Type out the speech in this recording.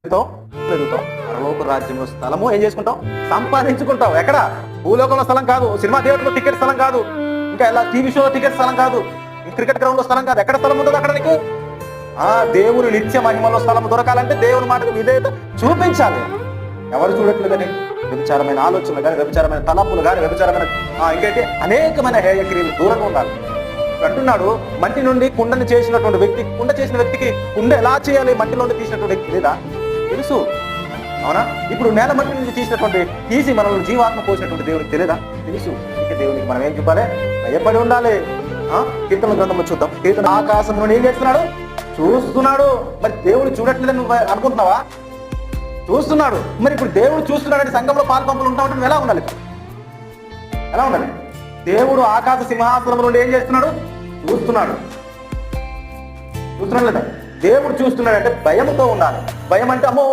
ఎదుగుతాం. పరలోక రాజ్యంలో స్థలము ఏం చేసుకుంటాం? సంపాదించుకుంటాం. ఎక్కడ? భూలోకంలో స్థలం కాదు, సినిమా థియేటర్లో టికెట్ స్థలం కాదు, ఇంకా ఎలా టీవీ షో టికెట్ స్థలం కాదు, క్రికెట్ గ్రౌండ్ లో స్థలం కాదు. ఎక్కడ స్థలం ఉంటుంది అక్కడ నీకు? దేవుని నిత్య మహిమలో స్థలం దొరకాలంటే దేవుని మాటకు విధేయత చూపించాలి. ఎవరు చూడట్లేదని వ్యభిచారమైన ఆలోచనలు కానీ, వ్యభిచారమైన తలపులు కానీ, వ్యభిచారమైన ఇంకైతే అనేకమైన హేయక్రియలు దూరంగా ఉండాలి అంటున్నాడు. మట్టి నుండి కుండని చేసినటువంటి వ్యక్తి, కుండ చేసిన వ్యక్తికి కుండ ఎలా చేయాలి మట్టిలో తీసినటువంటి వ్యక్తి లేదా? తెలుసు, అవునా? ఇప్పుడు నేల మట్టి నుండి తీసి మనల్ని జీవాత్మ పోసినటువంటి దేవునికి తెలియదా? తెలుసు. ఇక దేవునికి మనం ఏం చెప్పాలి? భయపడి ఉండాలి. కీర్తన గ్రంథంలో చూద్దాం. కీర్తన ఆకాశం నుండి ఏం చేస్తున్నాడు? చూస్తున్నాడు. మరి దేవుడు చూడట్లేదని నువ్వు అనుకుంటున్నావా? చూస్తున్నాడు. మరి ఇప్పుడు దేవుడు చూస్తున్నాడంటే సంఘంలో పాల్పంపులు ఉంటా ఉంటే ఎలా ఉండాలి? ఎలా ఉండాలి? దేవుడు ఆకాశ సింహాసనం నుండి ఏం చేస్తున్నాడు? చూస్తున్నాడు. చూస్తున్నాడు లేదా? దేవుడు చూస్తున్నాడు అంటే భయంతో ఉండాలి. భయం అంటే అమ్మో